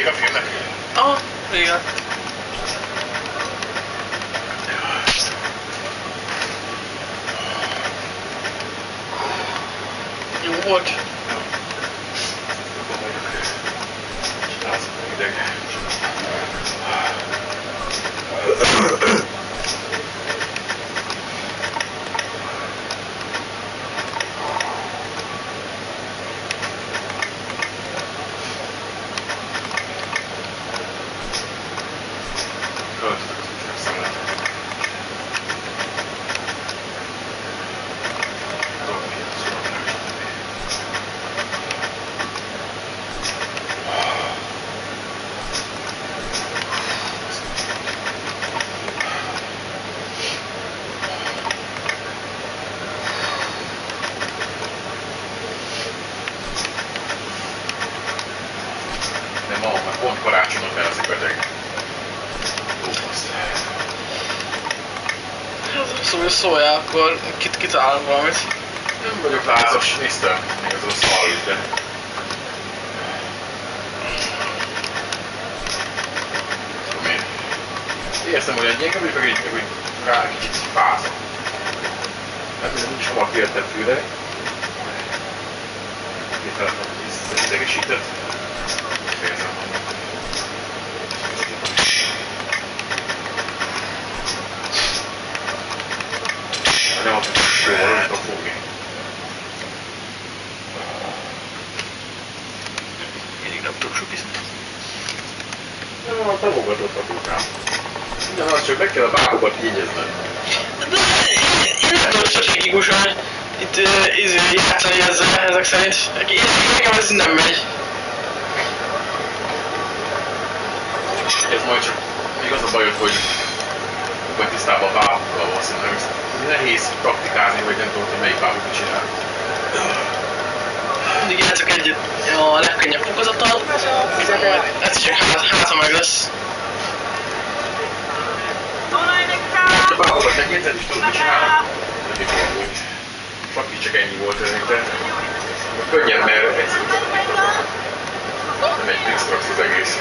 vége a filmnek. Aha, igen. Jó volt. Csinálsz ideg. Pont karácsonyra feleszik beteg. Szóval szóljál, akkor kitalálom valamit. Nem vagyok lázas, néztem. Még az a szar is, de... Tudom én. Éreztem, hogy egy gyenge vagyok, meg egy rá kicsit fázom. Hát ez nincs hamar kiértett fűre. Kételem, hogy ez idegesített. Érzem. Nem azt mondom, hogy nem tudok fogni. Mindig nem tudok sok iszni. Nem, a tagogatott a kukám. Ugyanaz, csak meg kell a bábokat jegyezni. De én nem tudok stratégikusán itt játszani ezek szerint. Nekem ez nem megy. Ez majd csak még az a bajod, hogy vagy tisztában a bábokkal valószínűleg. Nehéz praktikázni, vagy nem tudom, hogy melyik bábot csinál. Mindig játszok egyet a legkönnyebb fokozattal. Ez csak hátra meg lesz. A bábokat megnézed is tudod, mit csinálnak? Csak ennyi volt ezek, de könnyebb, mert egyszerűen nem egy Pixtrax az egész.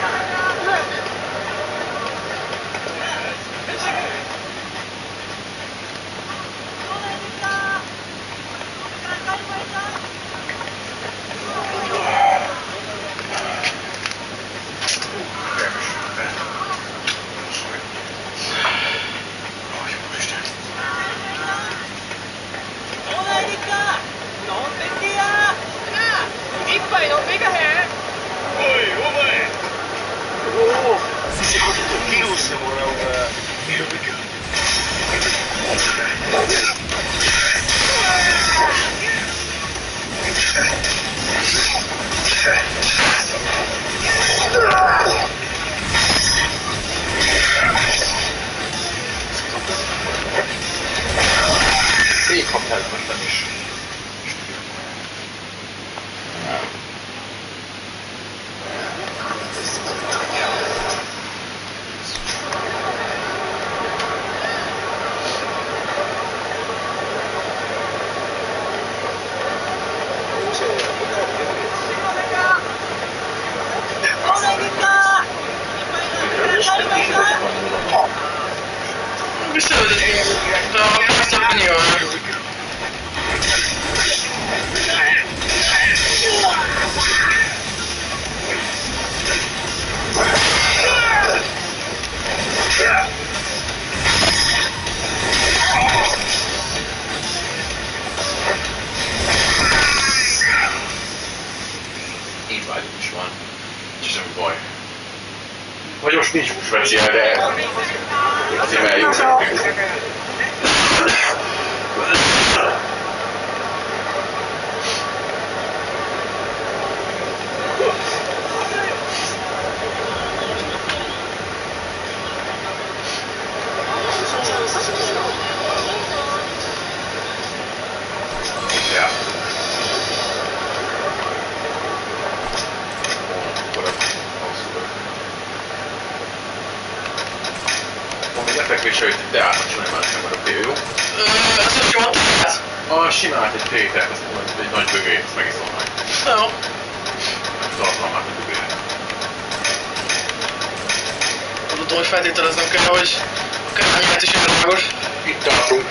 Vagy most nincs speciál, de azért már jó. Hogy de átacsolni már nem vagyok jó. Ez hogy mondtad ez? A simát egy tételt, azt mondom, egy nagy bögét, azt megiszom meg. Jó. Tartalmát a bögére. hogy feltételeznem kell, hogy a kárányát is elvágos. Itt tartunk.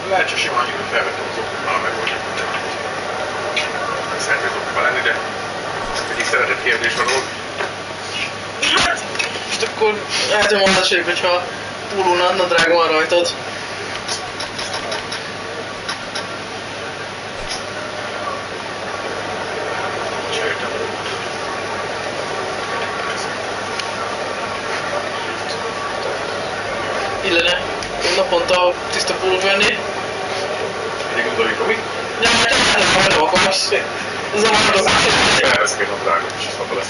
Lehet, hogy simán annyira felvettem az okoknál, megoldjuk. Szeretnék okokban lenni, de egy szeretett kérdés van ott. Hát, most akkor lehet, hogy mondasség, hogyha pólóna nadrág van rajtad. Illene naponta tiszta pólót venni. Mindig gondoljuk, Robi? Ja, hát nem akarsz. Zavarodok. Elveszek egy nadrágot, és azt abba lesz.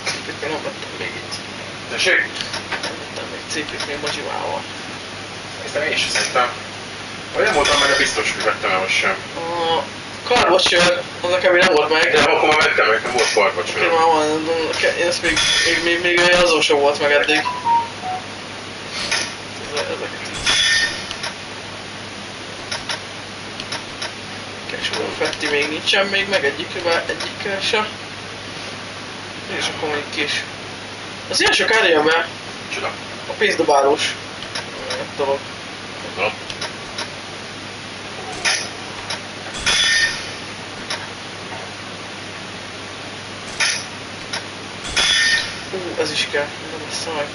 Cipőt még nem vettem még itt. Tessék? Vettem még cipőt még motiválva. Ezt én is szerintem. Vagy nem voltam meg, biztos, hogy vettem el most sem. A karvacsőr, az nekem még nem volt meg. De akkor már vettem, nekem volt karvacsőr. Én már van, én ezt még azon sem volt meg eddig. Ezeket casual fetti még nincsen még meg egyikkel se. És akkor még kis. Az ilyen sok árja be. Csoda. A pénzdobálós dolog. Gondolom. Ez is kell, nem lesz meg.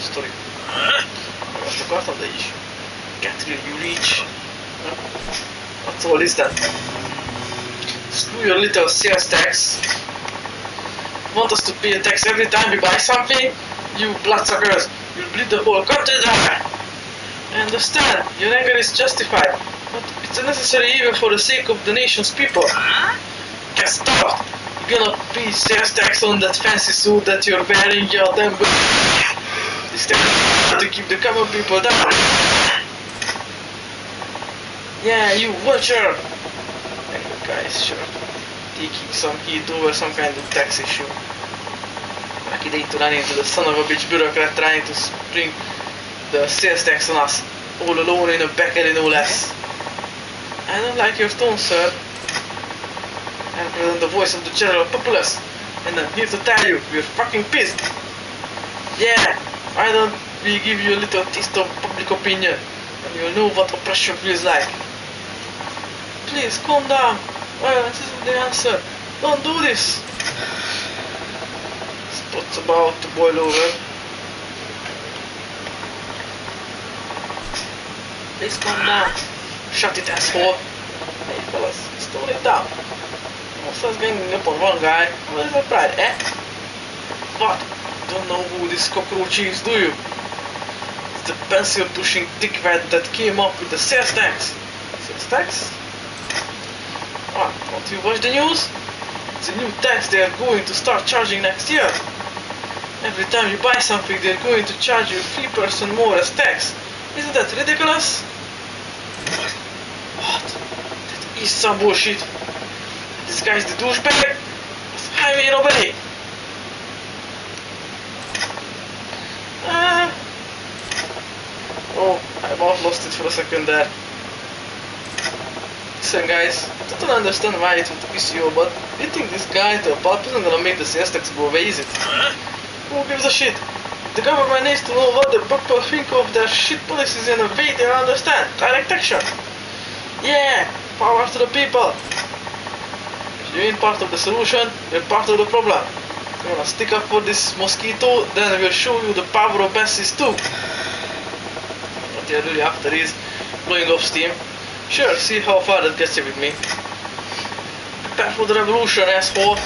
Sztori. Azt akartam, de is. Can't really reach. What's all is that? Screw your little sales tax. Want us to pay a tax every time we buy something? You bloodsuckers! You'll bleed the whole country dry! I understand, your anger is justified, but it's necessary even for the sake of the nation's people. Get starved! You're gonna pay sales tax on that fancy suit that you're wearing, you damn this tax to keep the common people down. Yeah, you vulture! Hey, guys, sure. Taking some heat over some kind of tax issue. Back in to run into the son of a bitch bureaucrat trying to spring the sales tax on us all alone in a bakery, no less. I don't like your tone, sir. I represent the voice of the general populace, and I'm here to tell you, we're fucking pissed. Yeah, why don't we give you a little taste of public opinion, and you'll know what oppression feels like. Please, calm down. Violence isn't the answer. Don't do this. Spot's about to boil over. Please calm down. Shut it, asshole. Hey fellas, just tone it down. Monsters ganging up on one guy. Where's my pride, eh? What? Don't know who this cockroach is, do you? It's the pencil-pushing dickhead that came up with the sales tax. Sales tax? What? Don't you watch the news? It's a new tax they are going to start charging next year. Every time you buy something, they're going to charge you 3% more as tax. Isn't that ridiculous? What? That is some bullshit. This guy's the douchebag of highway robbery. Oh, I about lost it for a second there. Listen guys, I don't understand why it would piss you off, but do you think this guy at the pulp isn't gonna make the sales tax go away, is it? Who gives a shit? The government needs to know what the people think of their shit policies in a way they understand. Direct action. Yeah, power to the people. If you ain't part of the solution, you're part of the problem. You wanna stick up for this mosquito, then we'll show you the power of masses too. What you're really after is blowing off steam. Sure, see how far that gets you with me. Prepare for the revolution, asshole.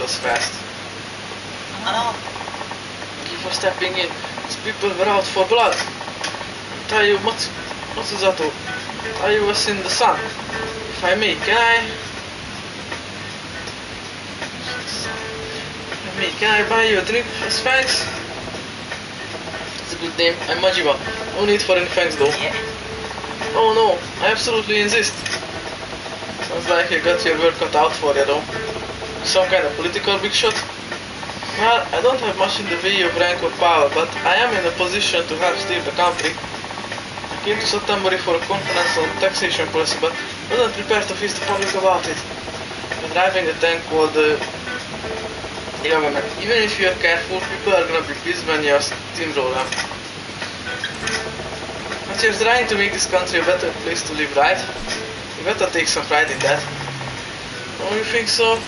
was fast. Ano? Thank you for stepping in. These people were out for blood. Tell you, Matsuzato, I was in the sun. If I may, can I buy you a drink as thanks? It's a good name. I'm Majima. No need for any thanks though. Yeah. Oh no, I absolutely insist. Sounds like you got your work cut out for you though. Some kind of political big shot? Well, I don't have much in the way of rank or power, but I am in a position to help steer the country. I came to September for a conference on taxation policy, but wasn't prepared to face the public about it. I'm driving a tank called the government. Even if you're careful, people are gonna be pissed when you're steamroller. But you're trying to make this country a better place to live, right? You better take some pride in that. Don't you think so?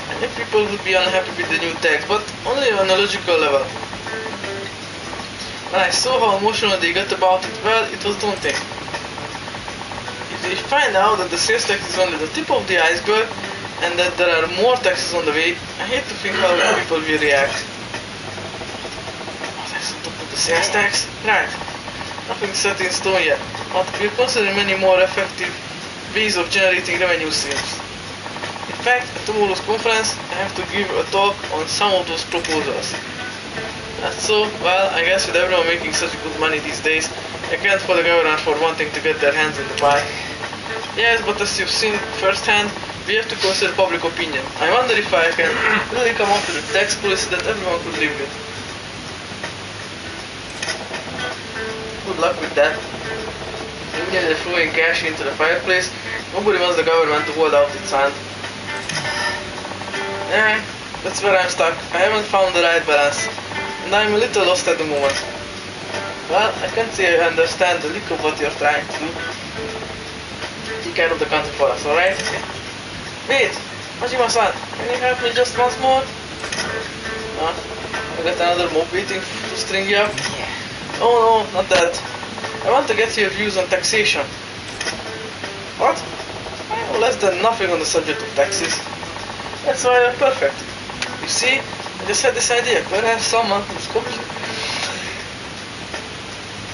I think people would be unhappy with the new tax, but only on a logical level. When I saw how emotional they got about it, well, it was daunting. If they find out that the sales tax is only the tip of the iceberg, and that there are more taxes on the way, I hate to think how people will react. Oh, that's on top of the sales tax? Right. Nothing set in stone yet, but we're considering many more effective ways of generating revenue streams. In fact, at tomorrow's conference, I have to give a talk on some of those proposals. That's so, well, I guess with everyone making such good money these days, I can't fault the government for wanting to get their hands in the pie. Yes, but as you've seen firsthand, we have to consider public opinion. I wonder if I can really come up with a tax policy that everyone could live with. Good luck with that. Immediately throwing cash into the fireplace, nobody wants the government to hold out its hand. Yeah, that's where I'm stuck. I haven't found the right balance, and I'm a little lost at the moment. Well, I can't say I understand the lick of what you're trying to do. Take care of the country for us, alright? Wait! Majima-san, can you help me just once more? I got another mob waiting to string you up? Yeah. Oh no, not that. I want to get your views on taxation. What? I know less than nothing on the subject of taxes. That's why I'm perfect. You see, I just had this idea. Perhaps someone who's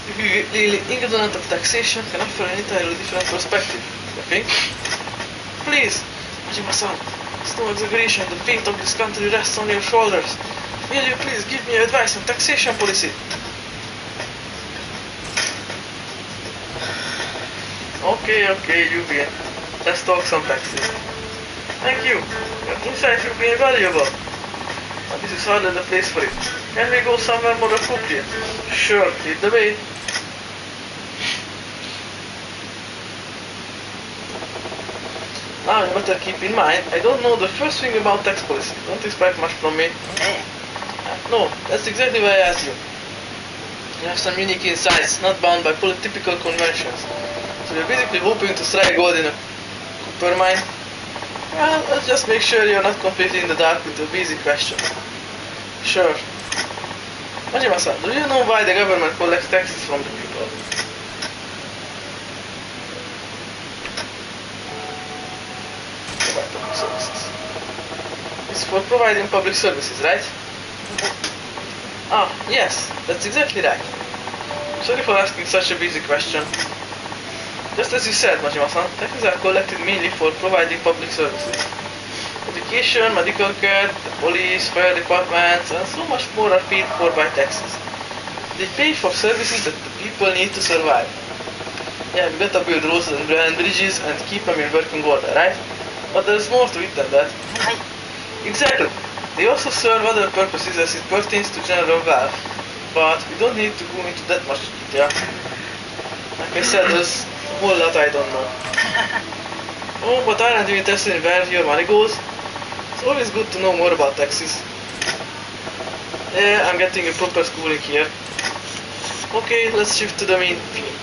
completely ignorant of taxation can offer an entirely different perspective. You think? Please, Majima-san, it's no exaggeration. The fate of this country rests on your shoulders. Will you please give me advice on taxation policy? Okay, you win. Let's talk some taxes. Thank you. Your insights have been invaluable. But this is hardly the place for it. Can we go somewhere more appropriate? Sure, lead the way. Now you better keep in mind, I don't know the first thing about tax policy. Don't expect much from me. No, that's exactly why I asked you. You have some unique insights, not bound by typical conventions. So you're basically hoping to strike gold in a copper mine? Well, let's just make sure you're not completely in the dark with a basic question. Sure. Majima-san, do you know why the government collects taxes from the people? Provide public services. It's for providing public services, right? Ah, yes, that's exactly right. Sorry for asking such a basic question. Just as you said, Majima-san, taxes are collected mainly for providing public services. Education, medical care, the police, fire departments, and so much more are paid for by taxes. They pay for services that the people need to survive. Yeah, we gotta build roads and bridges and keep them in working order, right? But there's more to it than that. Exactly. They also serve other purposes as it pertains to general wealth. But we don't need to go into that much detail. Like I said, there's a whole lot I don't know. Oh, but aren't you interested in where your money goes? It's always good to know more about taxes. Yeah, I'm getting a proper schooling here. Okay, let's shift to the main theme.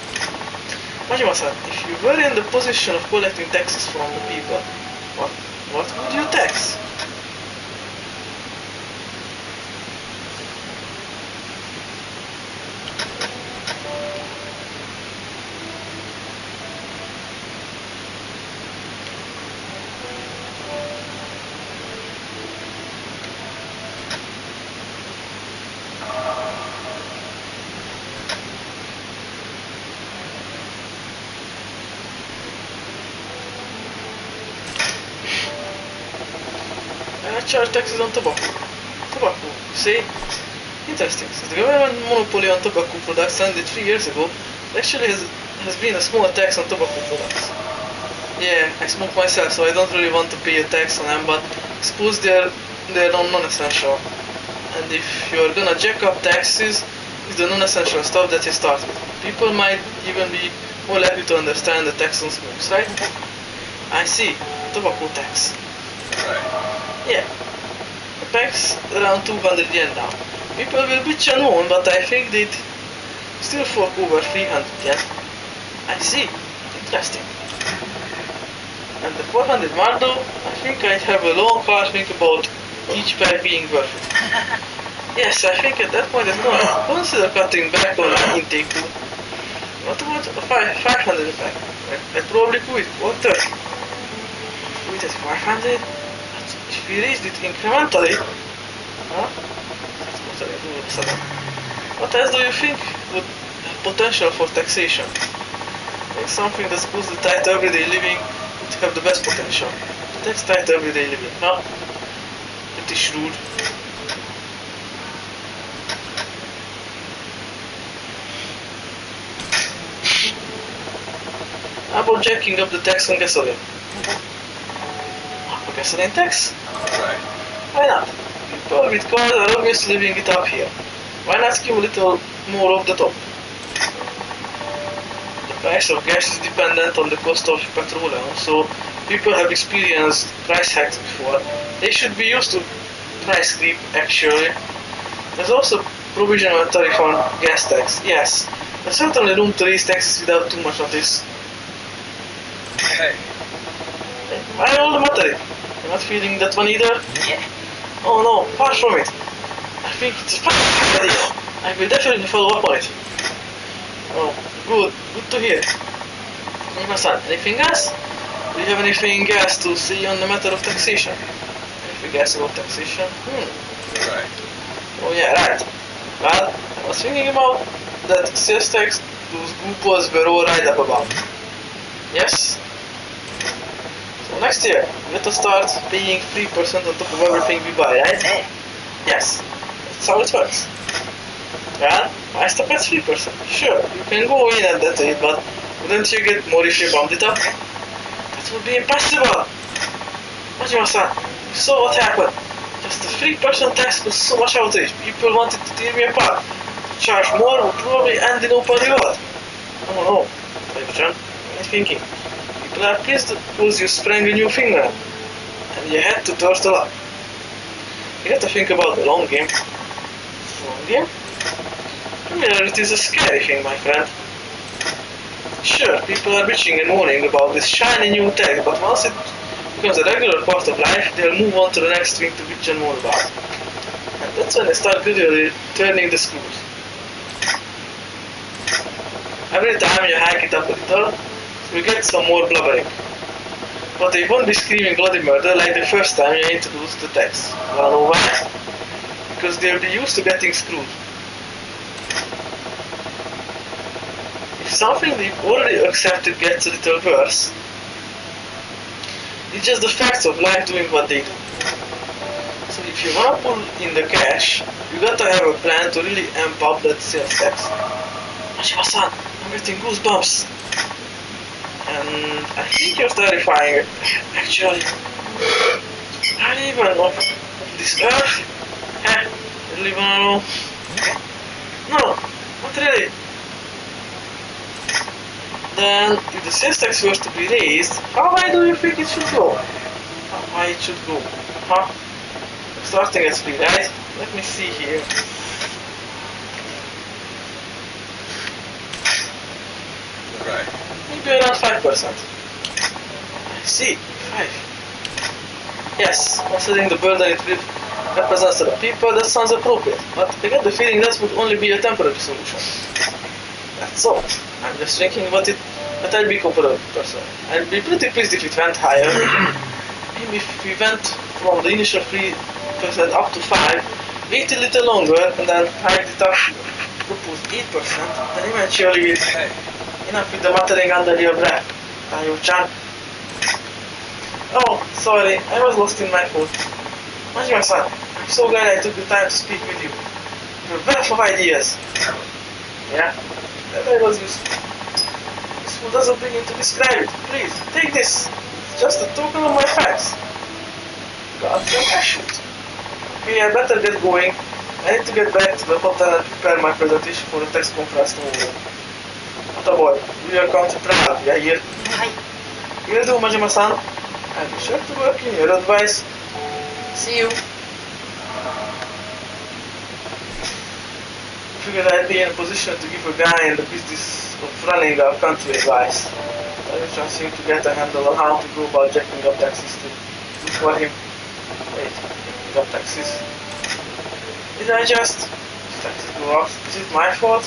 Majima-san, if you were in the position of collecting taxes from the people, what would you tax? And I charge taxes on tobacco. Tobacco, see? Interesting. So the government monopoly on tobacco products ended 3 years ago. There actually has been a small tax on tobacco products. Yeah, I smoke myself, so I don't really want to pay a tax on them, but I suppose they're non-essential. And if you're gonna jack up taxes, it's the non-essential stuff that you start with. People might even be more likely to understand the tax on smokes, right? I see. Tobacco tax. Right. Yeah. The tax around 200 yen now. People will bitch and moan, but I think they'd still fork over 300 yen. I see. Interesting. And the 400 mark though, I think I'd have a long hard think about each pack being worth it. Yes, I think at that point I'd consider cutting back on my intake too. What about 500 pack? I'd probably quit. What 30? Quit at 500? But if we raised it incrementally, huh? What else do you think would have potential for taxation? Like something that supposed to tie to everyday living would have the best potential. Tax tied to everyday living, huh? Pretty shrewd. How about jacking up the tax on gasoline? A gasoline tax? Right. Why not? People with cars are obviously living it up here. Why not give a little more off the top? The price of gas is dependent on the cost of petroleum, so people have experienced price hikes before. They should be used to price creep, actually. There's also provisional tariff on gas tax. Yes, there's certainly room to raise taxes without too much notice. Hey. Why all the battery? You're not feeling that one either? Yeah. Oh no, far from it. I think it's a fine idea. I will definitely follow up on it. Oh, good to hear. Nima-san, anything else? Do you have anything else to say on the matter of taxation? Anything else about taxation? Right. Oh yeah, right. Well, I was thinking about that sales tax those goopers were all right up about. Yes? So next year, let us start paying 3% on top of everything we buy, right? Yes. That's how it works. Well, I stop at 3%. Sure, you can go in at that rate, but wouldn't you get more if you bumped it up? That would be impossible! Majima-san, you saw what happened. Just the 3% tax was so much outrage. People wanted to tear me apart. To charge more would probably end in open revolt. Oh no, Taiko-chan, what are you thinking? People are pissed because you sprang a new finger. And you had to turtle up. You have to think about the long game. Long game? Familiarity is a scary thing, my friend. Sure, people are bitching and moaning about this shiny new tech, but once it becomes a regular part of life, they'll move on to the next thing to bitch and moan about. And that's when they start gradually turning the screws. Every time you hike it up a little, you get some more blubbering. But they won't be screaming bloody murder like the first time you introduced the text. Wanna know why? Because they'll be used to getting screwed. If something they've already accepted gets a little worse, it's just the facts of life doing what they do. So if you wanna pull in the cash, you gotta have a plan to really amp up that sales tax. Majima-san, I'm getting goosebumps. And I think you're terrifying it. Actually, I don't even know this earth. You really wanna know? No, not really. Then, if the sales tax was to be raised, how high do you think it should go? How high it should go? Huh? Starting at 3, right? Let me see here. Right. Maybe around 5%. I see, 5. Yes, considering the burden it represents to the people, that sounds appropriate. But I get the feeling that would only be a temporary solution. That's all. I'm just thinking about it, but I'd be comfortable personally. I'd be pretty pleased if it went higher. Maybe if we went from the initial 3% up to 5, wait a little longer, and then hike it up to propose 8%, then eventually enough with the muttering under your breath. Tayo-chan. Oh, sorry, I was lost in my thoughts. Mas my son, I'm so glad I took the time to speak with you. You're a wealth of ideas. Yeah? That I was useful. Useful doesn't begin to describe it. Please, take this. It's just a token of my thanks. Goddamn, I should. Okay, I better get going. I need to get back to the hotel and prepare my presentation for the text conference tomorrow. What a boy. We are counting proud. Yeah, here. Hi. Will do, Majima-san. I'll be sure to work in your advice. See you. Figured I'd be in a position to give a guy in the business of running our country advice. I was trying to get a handle on how to go about jacking up taxes to look for him. Wait, jacking up taxes. Did I just... taxes go up? Is it my fault?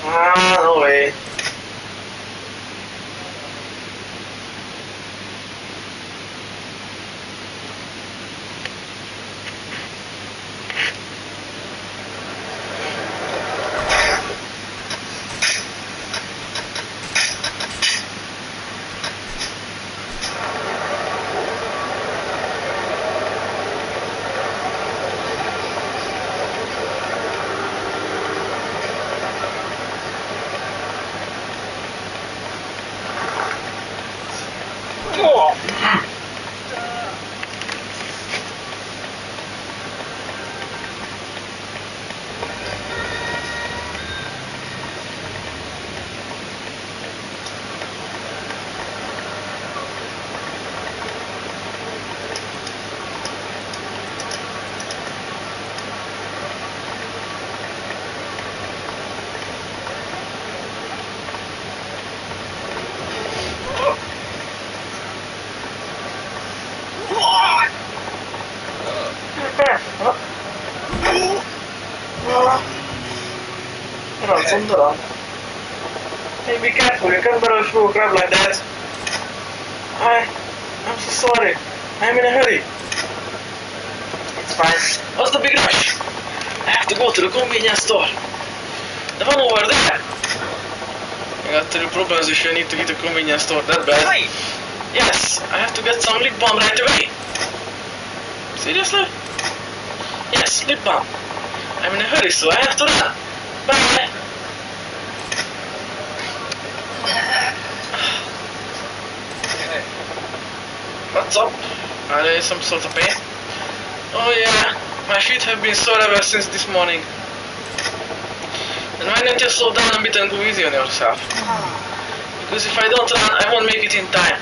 Ah, no way. Hey, be careful, you can't barrel through a crab like that. I'm so sorry. I'm in a hurry. It's fine. What's the big rush? I have to go to the convenience store. The one over there. I got three problems if you need to hit a convenience store that bad. Hi. Yes, I have to get some lip balm right away. Seriously? Yes, lip balm. I'm in a hurry, so I have to run. Bye. What's up? Are there some sort of pain? Oh yeah, my feet have been sore ever since this morning. And why don't you slow down a bit and go easy on yourself? Because if I don't run, I won't make it in time.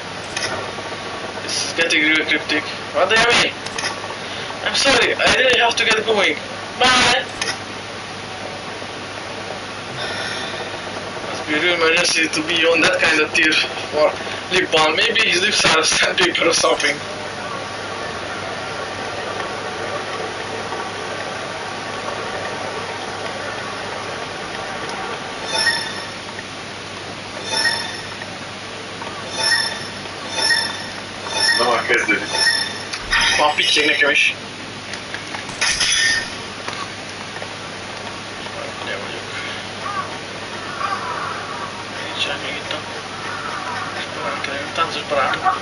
This is getting really cryptic. What do you mean? I'm sorry, I really have to get going. Bye! Must be a real emergency to be on that kind of tier for lip balm. Maybe his lips are sandpaper or something. Na már kezdődik. Van pittyeg nekem is. Ugye vagyok. Nincsenek még itt a táncos barátok.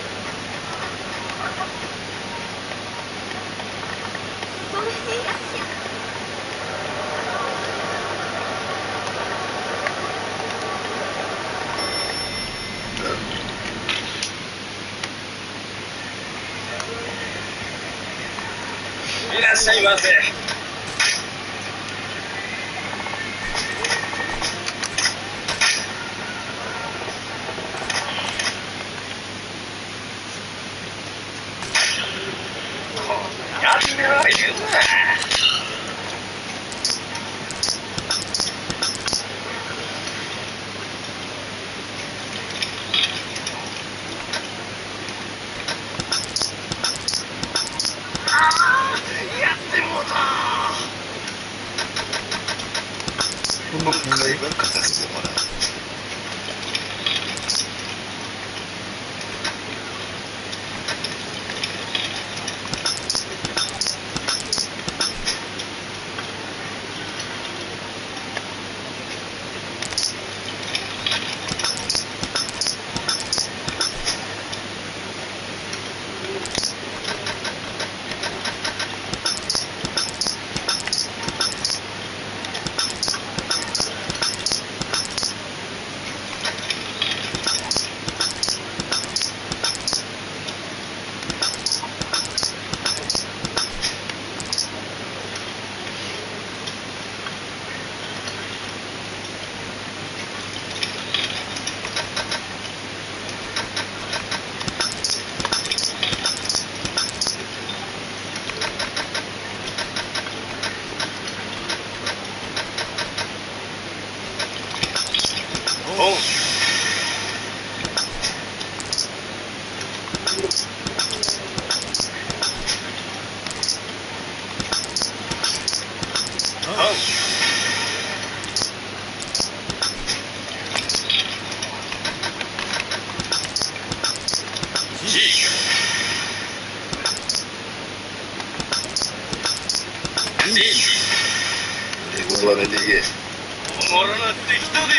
おう。戻られていけ。戻らなってきたで。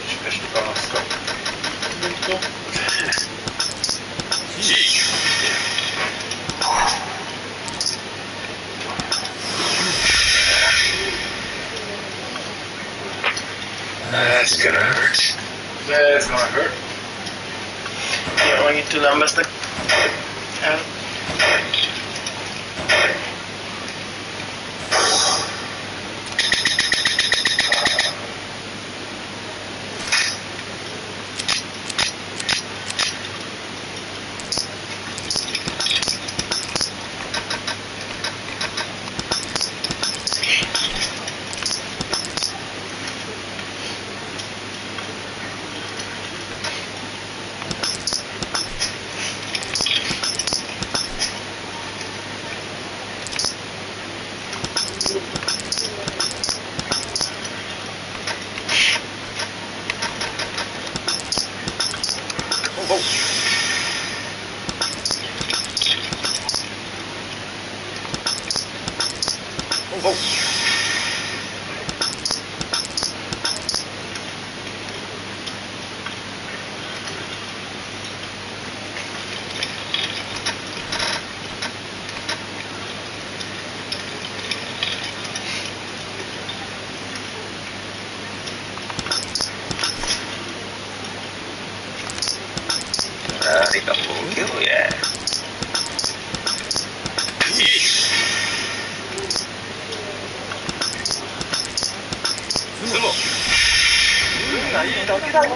しかしとかますか。That's gonna hurt. That's gonna hurt. Ja, annyit türelmeztek el.何かボケろや。でも運がいいだけだろ。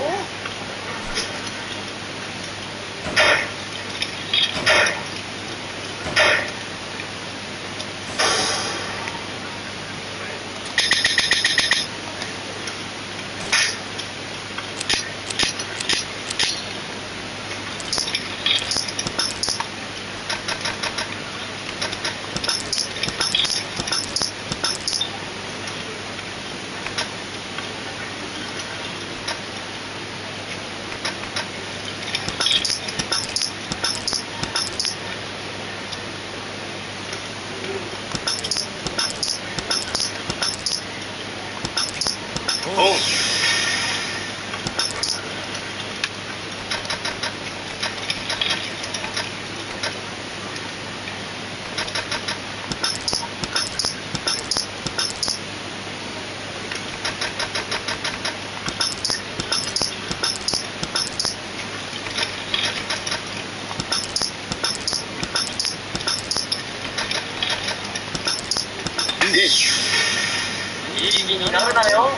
いい気になるなよ。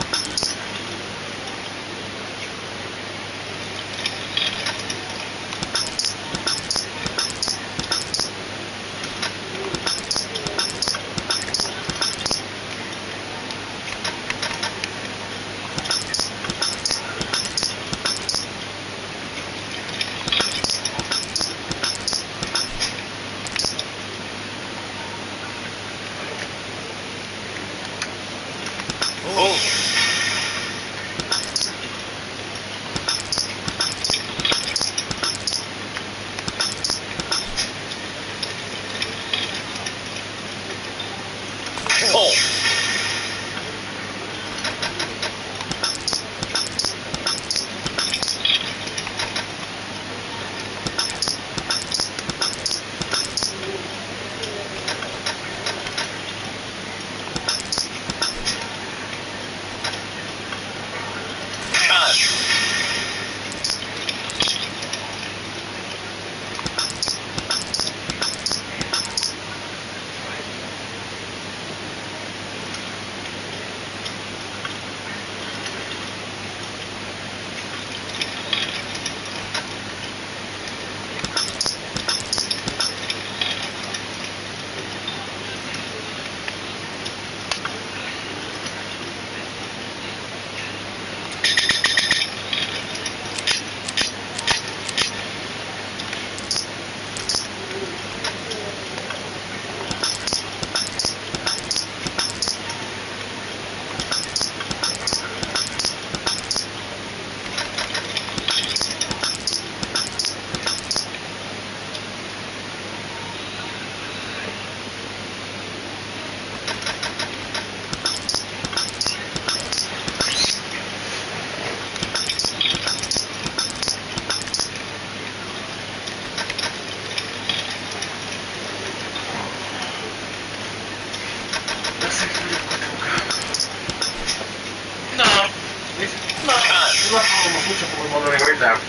Na, most úgyse fogod mondani, hogy nem.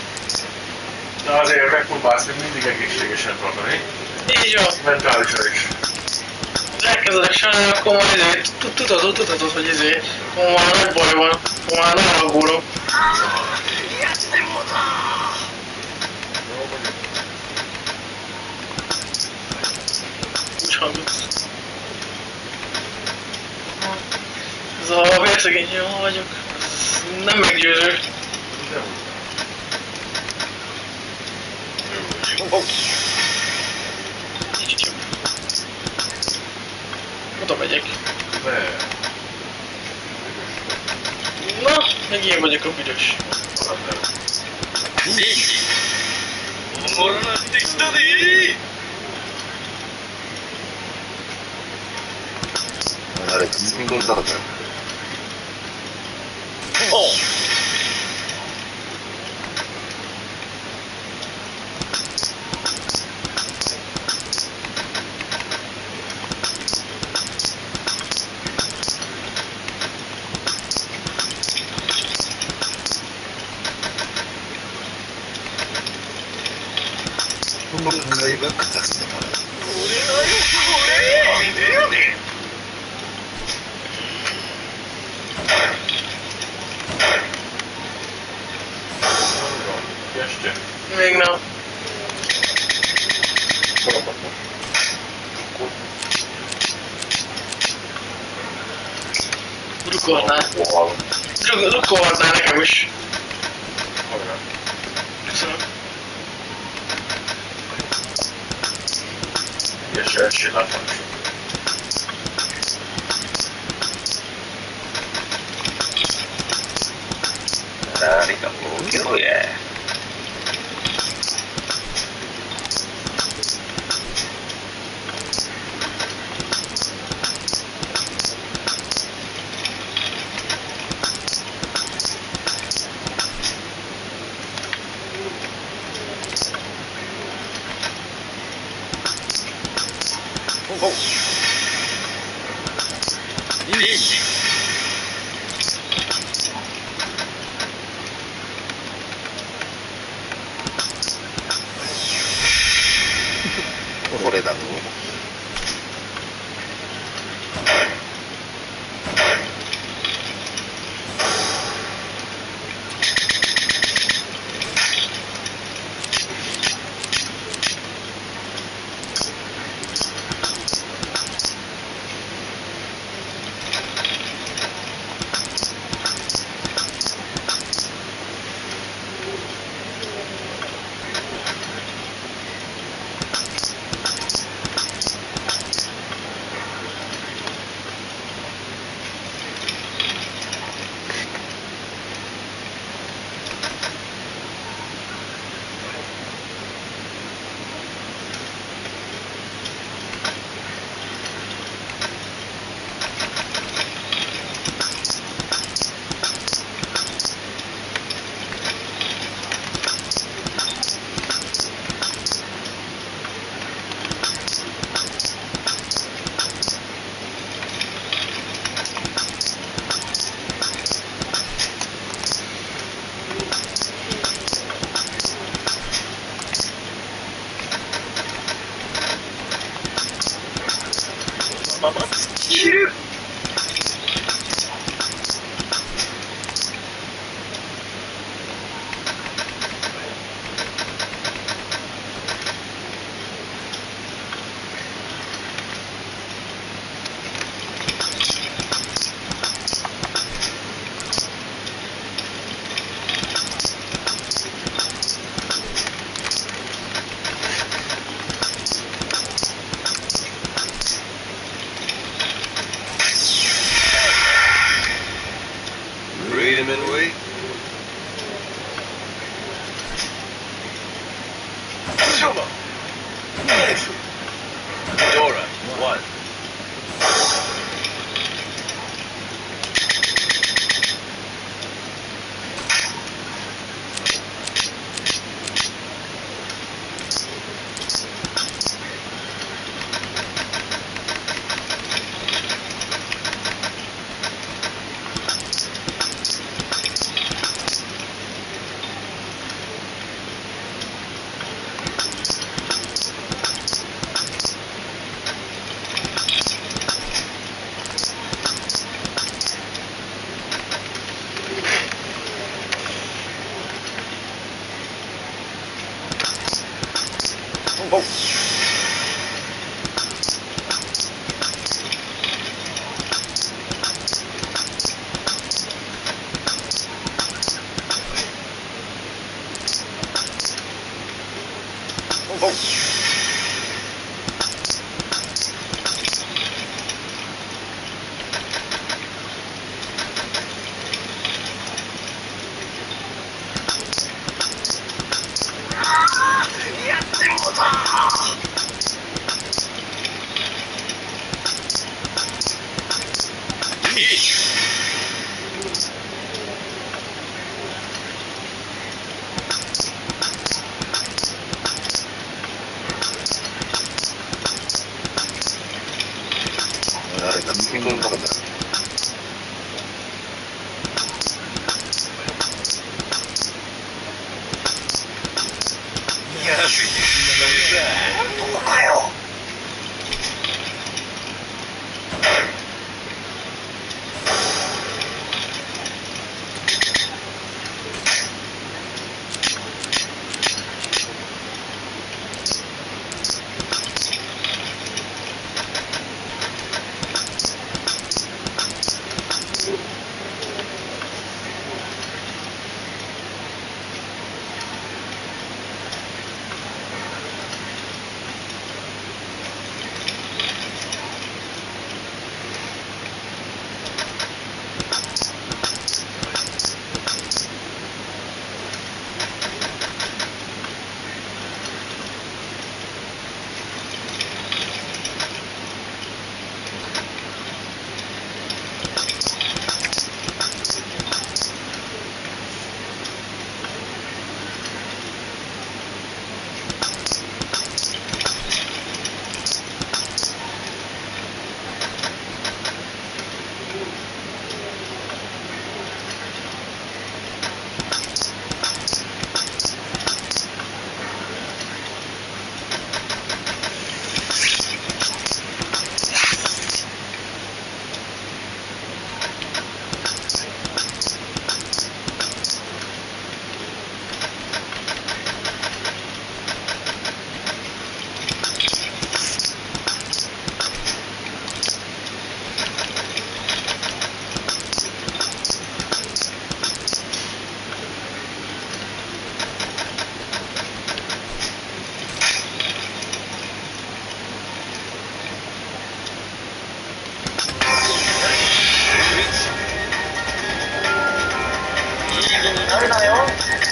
De azért megpróbálsz mindig egészségesen tartani. Így van. Mentálisan is. Elkezdek sajnálni, akkor majd tudod, hogy akkor már nagy baj van, akkor már nem aggódom. Úgy hallgatsz. Ez a vérszegény, jól vagyok. Ez nem meggyőző. Kicsit jobb. Oda megyek. De... Na, meg én vagyok a büdös. おもろなってきたであれ、金庫だったじゃん。この考えば片付けたら。なんでやねん Jeszcze. Még nem. Drukkolhatnál nekem is. Hajrá. Köszönöm. Jeszcze się latam. 誰かもうけろや。これだと。おっおっあれだ、人間からだ。どこかよ。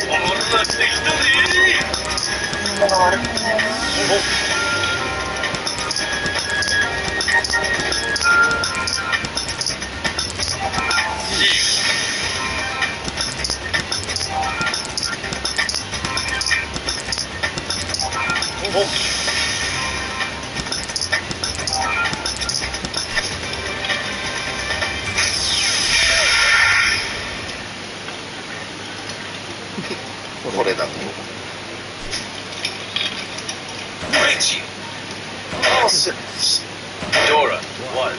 俺ら敵だね。みんなが悪くない。これだと。Dora, what?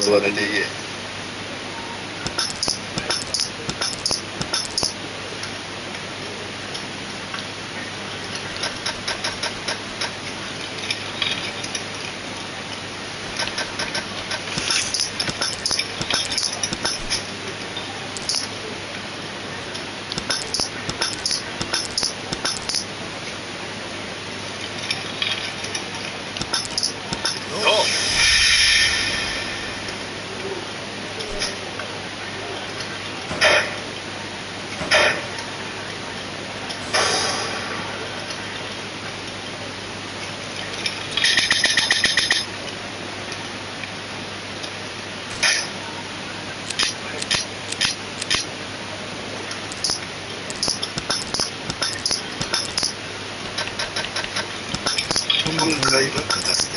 これは出ていけ。そう今回は片付け